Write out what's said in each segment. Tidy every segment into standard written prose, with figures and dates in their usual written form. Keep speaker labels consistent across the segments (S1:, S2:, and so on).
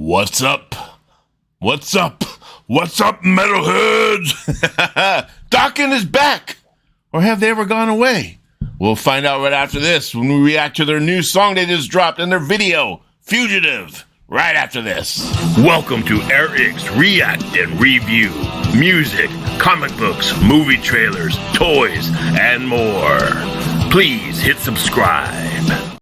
S1: What's up? What's up? What's up, metalheads? Dokken is back! Or have they ever gone away? We'll find out right after this when we react to their new song they just dropped in their video, Fugitive, right after this. Welcome to Eric's React and Review. Music, comic books, movie trailers, toys, and more. Please hit subscribe.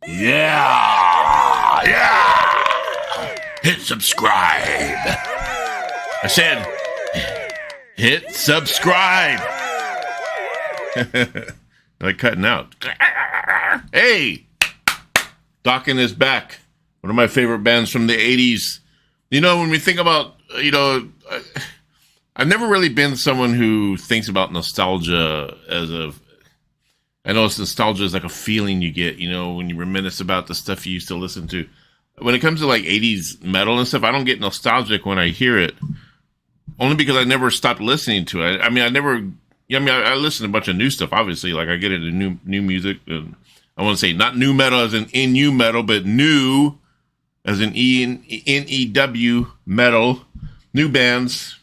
S1: Yeah! Hit subscribe. I said, hit subscribe. Like cutting out. Hey, Dokken is back. One of my favorite bands from the 80s. You know, when we think about, I've never really been someone who thinks about nostalgia I know nostalgia is like a feeling you get, when you reminisce about the stuff you used to listen to. When it comes to like 80s metal and stuff, I don't get nostalgic when I hear it. Only because I never stopped listening to it. I listen to a bunch of new stuff, obviously. Like I get into new music. And I want to say not new metal as in new metal, but new as in N-E-W metal. New bands,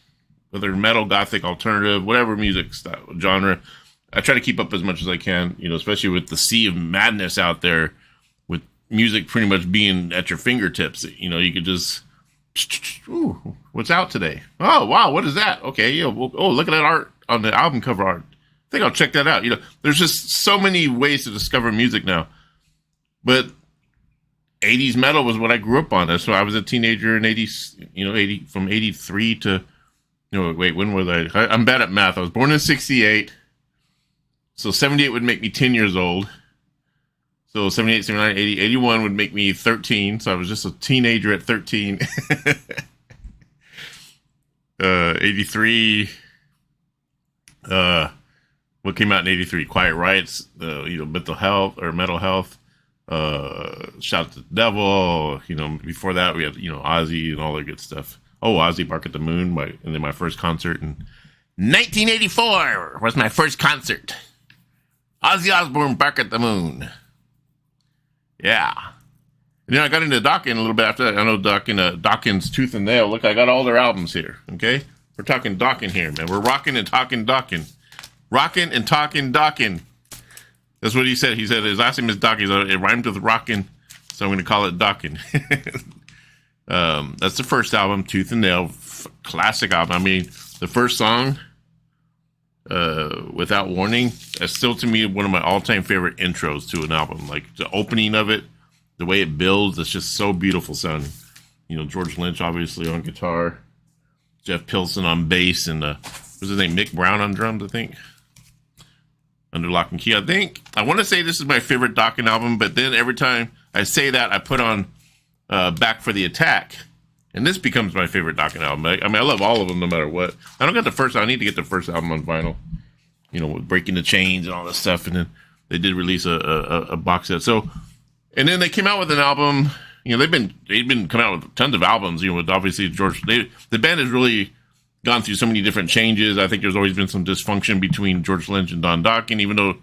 S1: whether metal, gothic, alternative, whatever music style, genre. I try to keep up as much as I can, especially with the sea of madness out there, with music pretty much being at your fingertips. You could just, ooh, what's out today? Oh, wow, what is that? Okay, look at that art on the album cover art. I think I'll check that out. There's just so many ways to discover music now. But 80s metal was what I grew up on. That's why I was a teenager in 80s, from 83 to, when was I? I'm bad at math. I was born in 68. So 78 would make me 10 years old. So 78, 79, 80, 81 would make me 13. So I was just a teenager at 13. 83. What came out in 83? Quiet Rights, mental health. Shout at the Devil. Before that we had, Ozzy and all that good stuff. Oh, Ozzy, Bark at the Moon. And then my first concert in 1984 was my first concert. Ozzy Osbourne, Bark at the Moon. Yeah. And then I got into Dokken a little bit after that. I know Dokken's Tooth and Nail. Look, I got all their albums here, okay? We're talking Dokken here, man. We're rocking and talking Dokken. Rocking and talking Dokken. That's what he said. He said his last name is Dokken. It rhymed with rockin', so I'm going to call it Dokken. That's the first album, Tooth and Nail. Classic album. I mean, the first song... Without Warning, that's still to me one of my all-time favorite intros to an album. Like the opening of it, the way it builds, it's just so beautiful sounding. George Lynch obviously on guitar, Jeff Pilson on bass, and what's his name, Mick Brown on drums, I think. Under Lock and Key, I think. I want to say this is my favorite Dokken album, but then every time I say that, I put on Back for the Attack. And this becomes my favorite Dokken album. I love all of them no matter what. I don't get the first. I need to get the first album on vinyl. With Breaking the Chains and all that stuff. And then they did release a box set. So, and then they came out with an album. They've been coming out with tons of albums. With obviously the band has really gone through so many different changes. I think there's always been some dysfunction between George Lynch and Don Dokken. Even though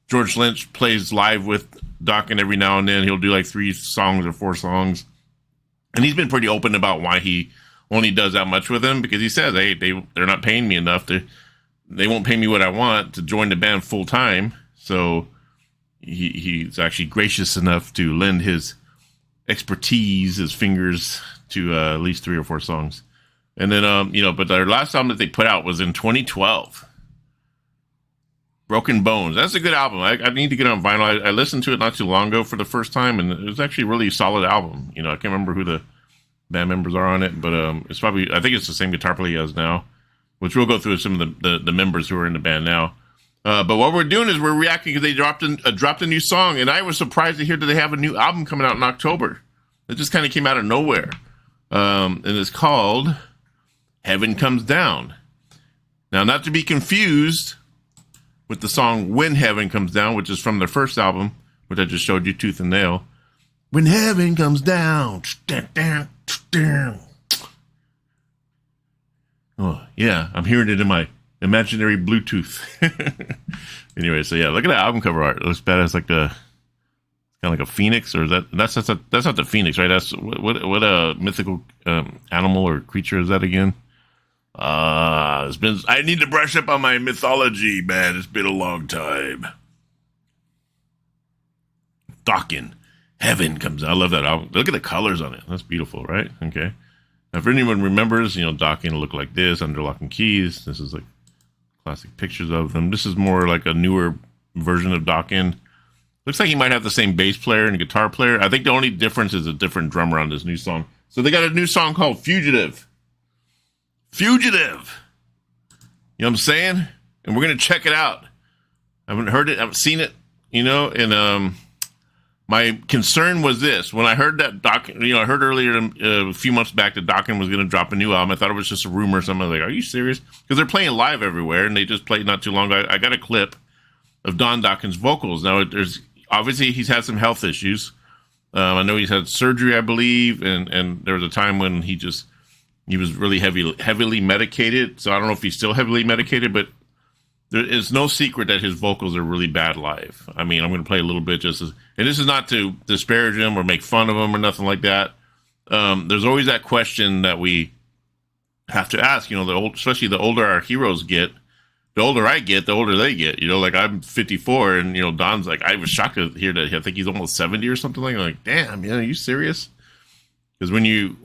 S1: George Lynch plays live with Dokken every now and then, he'll do like 3 songs or 4 songs. And he's been pretty open about why he only does that much with them, because he says, hey, they're not paying me enough. They won't pay me what I want to join the band full time. So he's actually gracious enough to lend his expertise, his fingers, to at least 3 or 4 songs. And then, but their last album that they put out was in 2012. Broken Bones. That's a good album. I need to get it on vinyl. I listened to it not too long ago for the first time, and it was actually a really solid album. I can't remember who the band members are on it, but it's probably, I think it's the same guitar player he has now, which we'll go through some of the members who are in the band now. But what we're doing is we're reacting because they dropped a new song, and I was surprised to hear that they have a new album coming out in October. It just kind of came out of nowhere. And it's called Heaven Comes Down. Now, not to be confused with the song When Heaven Comes Down, which is from their first album, which I just showed you, Tooth and Nail. When heaven comes down. Oh, yeah, I'm hearing it in my imaginary Bluetooth. Anyway, so yeah, look at that album cover art. It looks badass, like kind kind of like a phoenix, or that's not the phoenix, right? That's what a mythical animal or creature is that again? I need to brush up on my mythology, man. It's been a long time. Dokken. Heaven comes out. I love that album. Look at the colors on it. That's beautiful, right? Okay. Now, if anyone remembers, Dokken looked like this under lock and keys. This is like classic pictures of them. This is more like a newer version of Dokken. Looks like he might have the same bass player and guitar player. I think the only difference is a different drummer on this new song. So they got a new song called Fugitive. Fugitive. You know what I'm saying? And we're going to check it out. I haven't heard it. I haven't seen it, and my concern was this. When I heard that Dokken, I heard earlier a few months back that Dokken was going to drop a new album. I thought it was just a rumor or something. I was like, are you serious? Because they're playing live everywhere, and they just played not too long ago. I got a clip of Don Dokken's vocals. Now, there's obviously he's had some health issues. I know he's had surgery, I believe, and there was a time when he was really heavily medicated. So I don't know if he's still heavily medicated, but there is no secret that his vocals are really bad live. I mean, I'm going to play a little bit and this is not to disparage him or make fun of him or nothing like that. There's always that question that we have to ask, especially the older our heroes get, the older I get, the older they get, like I'm 54 and, Don's like, I was shocked to hear that. I think he's almost 70 or something like, damn, are you serious? Because when you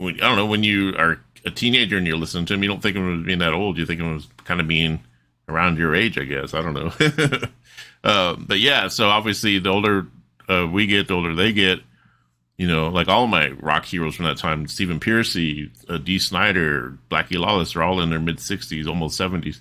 S1: are a teenager and you're listening to him, you don't think of him as being that old. You think of him as kind of being around your age, I guess. I don't know. But yeah, so obviously the older we get, the older they get, like all of my rock heroes from that time, Stephen Pearcy, Dee Snider, Blackie Lawless, are all in their mid 60s, almost 70s.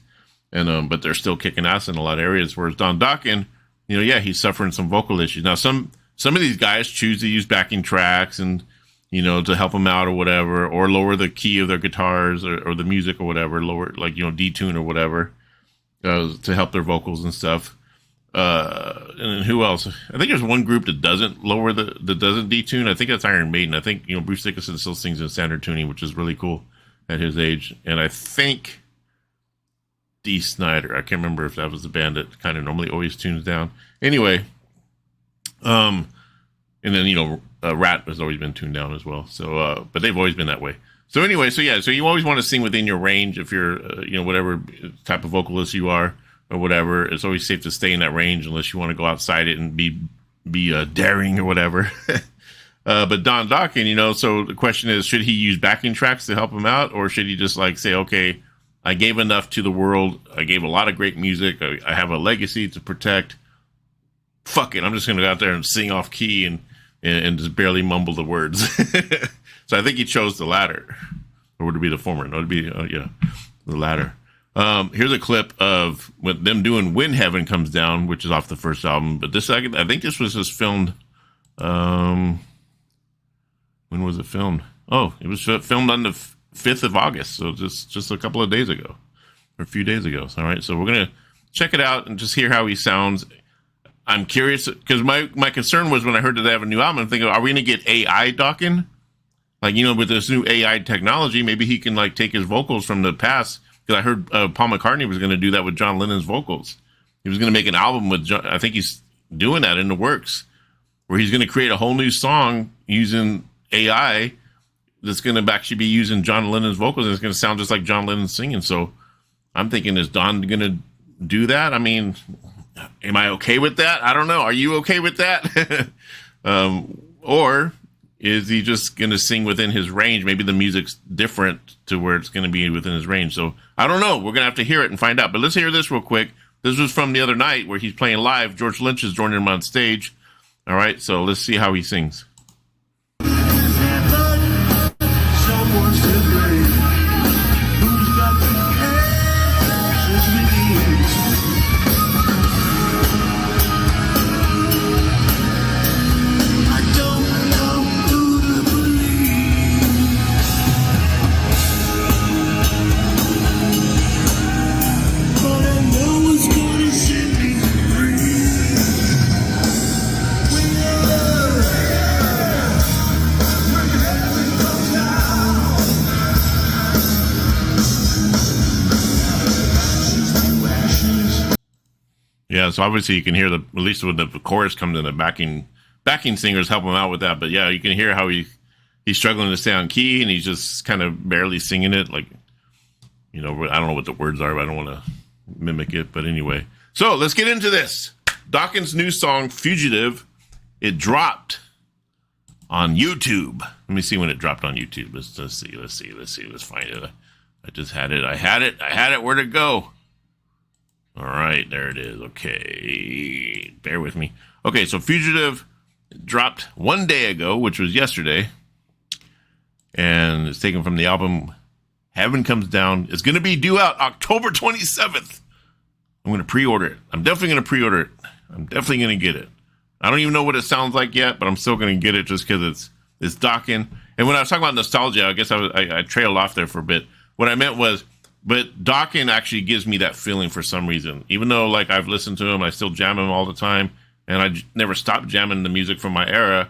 S1: And, but they're still kicking ass in a lot of areas. Whereas Don Dokken, he's suffering some vocal issues. Now, some of these guys choose to use backing tracks and, to help them out or whatever, or lower the key of their guitars or the music or whatever, lower, like, detune or whatever. To help their vocals and stuff. And who else? I think there's one group that doesn't detune. I think that's Iron Maiden. I think, Bruce Dickinson still sings in standard tuning, which is really cool at his age. And I think Dee Snider, I can't remember if that was the band that kind of normally always tunes down. Anyway, and then, Rat has always been tuned down as well. So, but they've always been that way. So anyway, so you always want to sing within your range if you're, whatever type of vocalist you are or whatever. It's always safe to stay in that range unless you want to go outside it and be daring or whatever. But Don Dokken, so the question is, should he use backing tracks to help him out, or should he just say, okay, I gave enough to the world. I gave a lot of great music. I have a legacy to protect. Fuck it. I'm just going to go out there and sing off key and just barely mumble the words. So I think he chose the latter, or would it be the former? No, it'd be the latter. Here's a clip of them doing "When Heaven Comes Down," which is off the first album. But I think this was just filmed. When was it filmed? Oh, it was filmed on the 5th of August, so just a couple of days ago, or a few days ago. All right, so we're gonna check it out and just hear how he sounds. I'm curious because my concern was when I heard that they have a new album, I'm thinking, are we gonna get AI Dokken? With this new AI technology, maybe he can take his vocals from the past. Because I heard Paul McCartney was going to do that with John Lennon's vocals. He was going to make an album with John. I think he's doing that in the works, where he's going to create a whole new song using AI that's going to actually be using John Lennon's vocals, and it's going to sound just like John Lennon singing. So I'm thinking, is Don going to do that? I mean, am I okay with that? I don't know. Are you okay with that? Or is he just going to sing within his range? Maybe the music's different to where it's going to be within his range. So I don't know. We're going to have to hear it and find out. But let's hear this real quick. This was from the other night where he's playing live. George Lynch is joining him on stage. All right. So let's see how he sings. Yeah, so obviously you can hear at least when the chorus comes in, the backing backing singers help him out with that. But yeah, you can hear how he's struggling to stay on key, and he's just kind of barely singing it. Like, you know, I don't know what the words are, but I don't want to mimic it. But anyway, so let's get into this. Dokken's new song, Fugitive, it dropped on YouTube. Let me see when it dropped on YouTube. Let's see. Let's find it. I just had it. I had it. Where'd it go? All right, there it is. Okay, bear with me. Okay, so Fugitive dropped 1 day ago, which was yesterday, and it's taken from the album Heaven Comes Down. It's going to be due out October 27th. I'm going to pre-order it. I'm definitely going to pre-order it. I'm definitely going to get it. I don't even know what it sounds like yet, but I'm still going to get it just because it's Dokken. And when I was talking about nostalgia, I guess I trailed off there for a bit. What I meant was, but Dokken actually gives me that feeling for some reason. Even though, like, I've listened to him, I still jam him all the time, and I never stopped jamming the music from my era.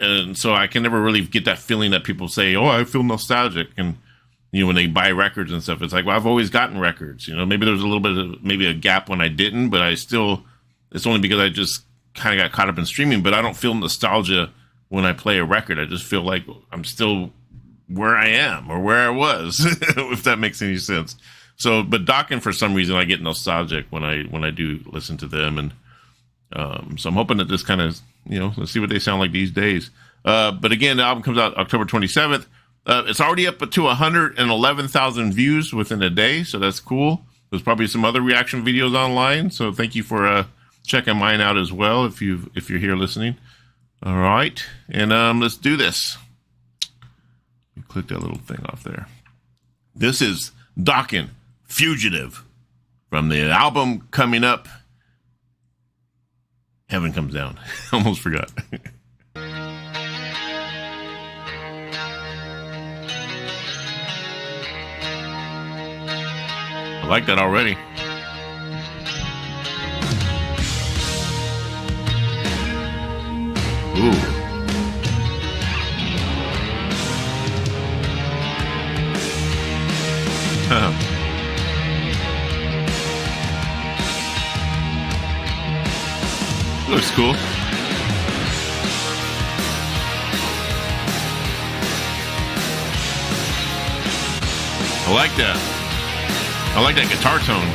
S1: And so I can never really get that feeling that people say, oh, I feel nostalgic. And, you know, when they buy records and stuff, it's like, well, I've always gotten records. You know, maybe there was a little bit of maybe a gap when I didn't, but I still, it's only because I just kind of got caught up in streaming, but I don't feel nostalgia when I play a record. I just feel like I'm still where I am or where I was, if that makes any sense. So, but Dokken, for some reason, I get nostalgic when I do listen to them. And so I'm hoping that this kind of, you know, let's see what they sound like these days. But again, the album comes out October 27th. It's already up to 111,000 views within a day. So that's cool. There's probably some other reaction videos online. So thank you for checking mine out as well, if you're here listening. All right, and let's do this. Click that little thing off there. This is Dokken, Fugitive, from the album coming up, Heaven Comes Down. Almost forgot. I like that already. Ooh. Looks cool. I like that. I like that guitar tone.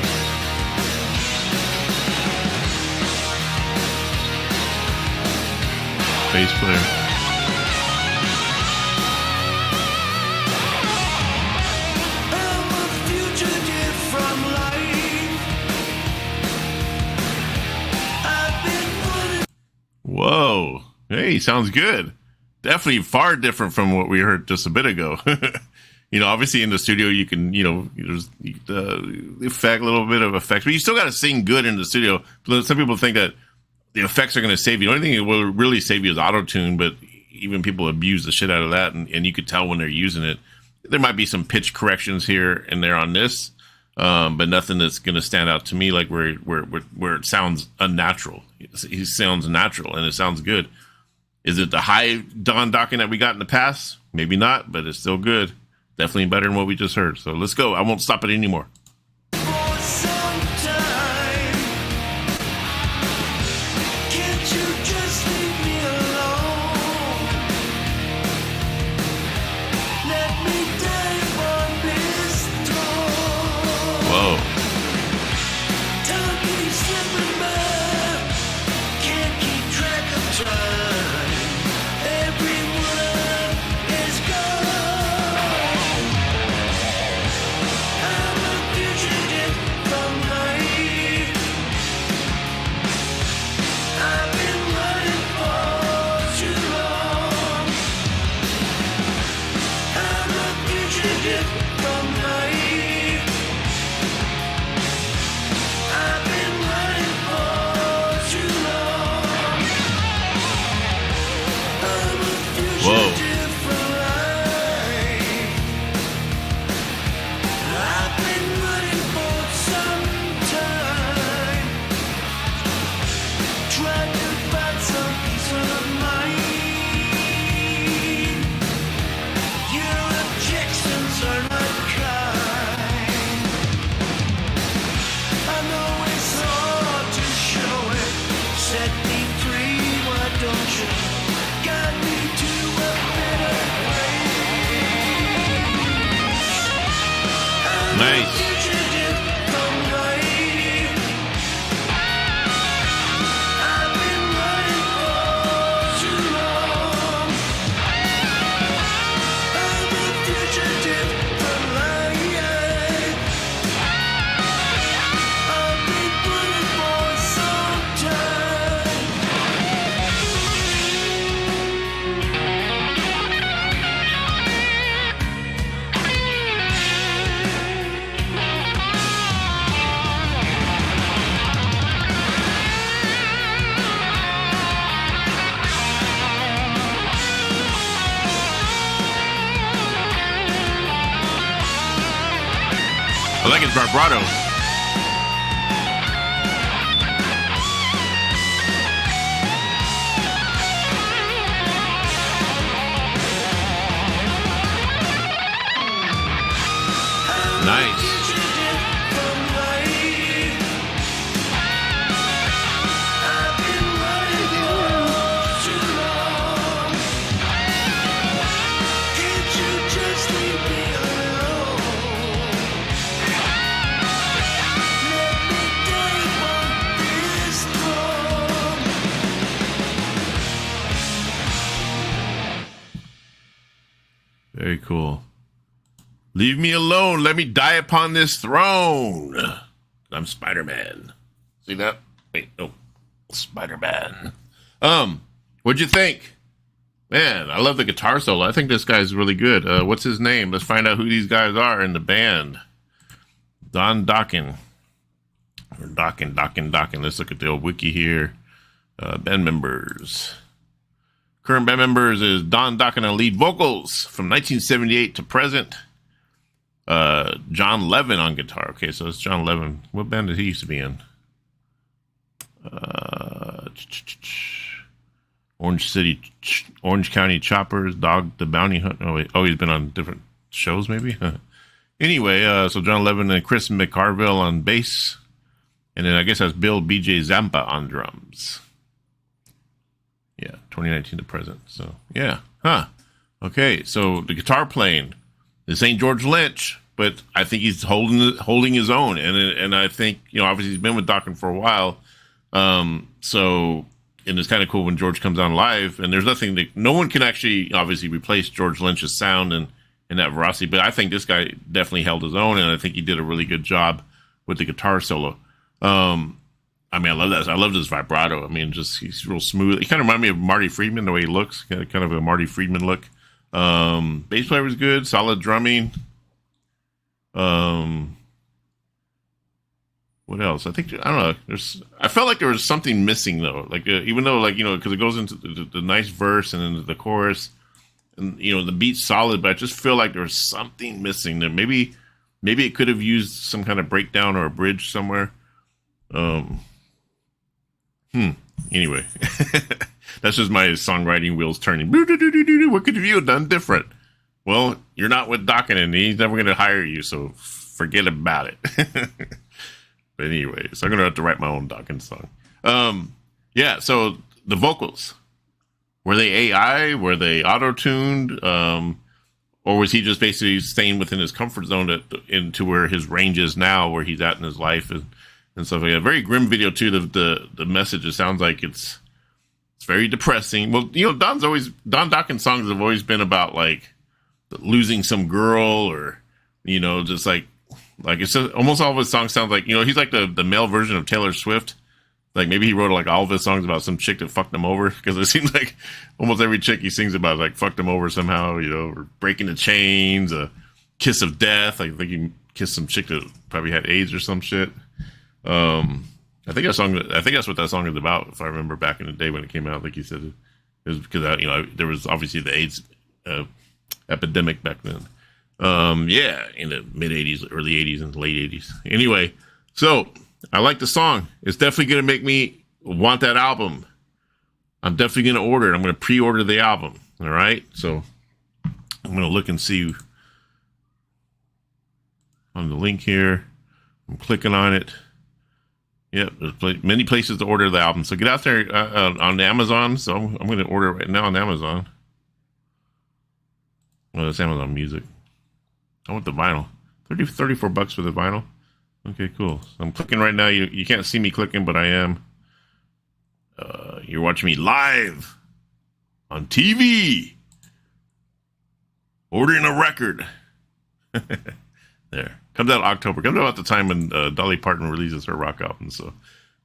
S1: Bass player. Whoa. Hey, sounds good. Definitely far different from what we heard just a bit ago. You know, obviously in the studio you can, you know, there's effect, a little bit of effects, but you still got to sing good in the studio. Some people think that the effects are going to save you. The only thing that will really save you is auto-tune, but even people abuse the shit out of that, and you could tell when they're using it. There might be some pitch corrections here and there on this, but nothing that's going to stand out to me like where it sounds unnatural. He sounds natural, and it sounds good. Is it the high Don Dokken that we got in the past? Maybe not, but it's still good. Definitely better than what we just heard. So let's go. I won't stop it anymore. Whoa. Whoa. Your objections are not Nice. I like his vibrato. Nice. Very cool. Leave me alone. Let me die upon this throne. I'm Spider-Man. See that? Wait, no. Spider-Man. What'd you think? Man, I love the guitar solo. I think this guy's really good. What's his name? Let's find out who these guys are in the band. DOKKEN. Or DOKKEN. Let's look at the old wiki here. Band members. Current band members is DOKKEN on lead vocals from 1978 to present. John Levin on guitar. Okay, so it's John Levin. What band did he used to be in? Orange County Choppers, Dog the Bounty Hunter. Oh, he's been on different shows, maybe. Anyway, so John Levin and Chris McCarville on bass, and then I guess that's Bill BJ Zampa on drums. Yeah, 2019 to present. So yeah, okay, so the guitar playing. This ain't George Lynch, but I think he's holding his own, and I think, you know, obviously he's been with Dokken for a while, so, and it's kind of cool when George comes on live, and there's nothing that, no one can actually obviously replace George Lynch's sound and that veracity, but I think this guy definitely held his own, and I think he did a really good job with the guitar solo. I mean, I love that. I love this vibrato. I mean, just, he's real smooth. He kind of reminds me of Marty Friedman, the way he looks, kind of a Marty Friedman look. Bass player was good, solid drumming. What else? I don't know. I felt like there was something missing though. Like, even though, like, you know, because it goes into the nice verse and into the chorus, and, you know, the beat's solid, but I just feel like there was something missing there. Maybe it could have used some kind of breakdown or a bridge somewhere. Anyway, that's just my songwriting wheels turning. What could you have done different? Well, you're not with Dokken, and he's never going to hire you, so forget about it. But anyway, so I'm going to have to write my own Dokken song. Yeah, so the vocals. Were they AI? Were they auto-tuned? Or was he just basically staying within his comfort zone into where his range is now, where he's at in his life and stuff like that? Very grim video too. The message, it sounds like it's very depressing. Well, you know, Don Dokken songs have always been about like losing some girl, or, you know, just like it's just, almost all of his songs sound like, you know, he's like the male version of Taylor Swift. Like, maybe he wrote like all of his songs about some chick that fucked him over, because it seems like almost every chick he sings about like fucked him over somehow, you know, or breaking the chains, a kiss of death. Like, I think he kissed some chick that probably had AIDS or some shit. I think that's what that song is about, if I remember back in the day when it came out. Like you said, it was because, you know, there was obviously the AIDS epidemic back then. Yeah, in the mid 80s, early 80s, and late 80s. Anyway, so I like the song. It's definitely going to make me want that album. I'm definitely going to order it. I'm going to pre-order the album. All right. So I'm going to look and see on the link here. I'm clicking on it. Yep. There's many places to order the album. So get out there on Amazon. So I'm going to order it right now on Amazon. Well, it's Amazon Music. I want the vinyl. $34 for the vinyl. Okay, cool. So I'm clicking right now. You can't see me clicking, but I am. You're watching me live on TV. Ordering a record. There. Comes out October. Comes out at the time when Dolly Parton releases her rock album, so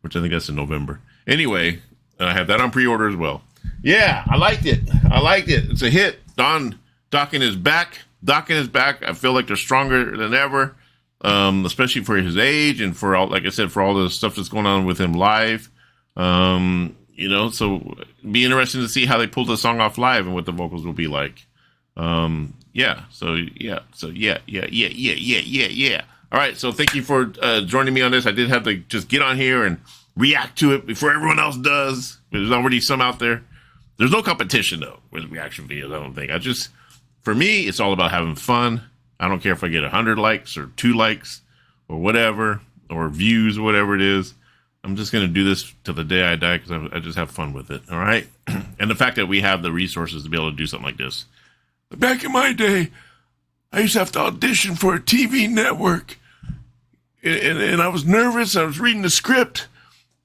S1: which I think that's in November. Anyway, I have that on pre-order as well. Yeah, I liked it. It's a hit. Dokken is back. Dokken is back. I feel like they're stronger than ever, especially for his age and for all, like I said, for all the stuff that's going on with him live. So be interesting to see how they pull the song off live and what the vocals will be like. Yeah. All right. So thank you for joining me on this. I did have to just get on here and react to it before everyone else does. There's already some out there. There's no competition though with reaction videos. I don't think. For me, it's all about having fun. I don't care if I get 100 likes or 2 likes or whatever, or views or whatever it is. I'm just going to do this till the day I die because I just have fun with it. All right. And the fact that we have the resources to be able to do something like this. Back in my day, I used to have to audition for a TV network. And I was nervous. I was reading the script.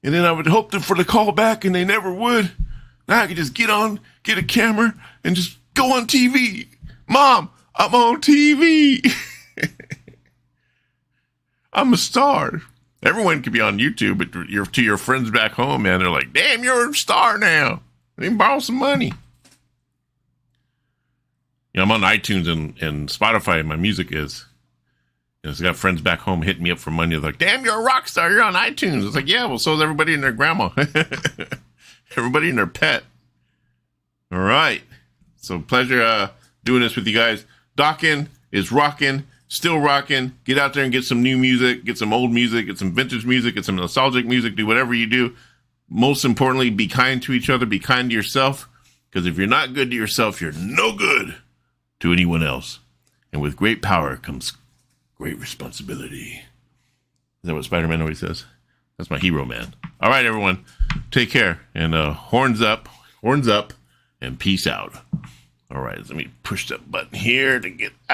S1: And then I would hope for the call back, and they never would. Now I could just get a camera, and just go on TV. Mom, I'm on TV. I'm a star. Everyone could be on YouTube, but to your friends back home, man, they're like, damn, you're a star now. Let me borrow some money. I'm on iTunes and Spotify, my music is. It's got friends back home hitting me up for money. They're like, damn, you're a rock star. You're on iTunes. It's like, yeah, well, so is everybody and their grandma. Everybody and their pet. All right. So pleasure doing this with you guys. Dokken is rocking, still rocking. Get out there and get some new music, get some old music, get some vintage music, get some nostalgic music, do whatever you do. Most importantly, be kind to each other, be kind to yourself. Because if you're not good to yourself, you're no good to anyone else. And with great power comes great responsibility. Is that what Spider-Man always says? That's my hero, man. All right, everyone. Take care. And horns up, and peace out. All right, let me push that button here to get out.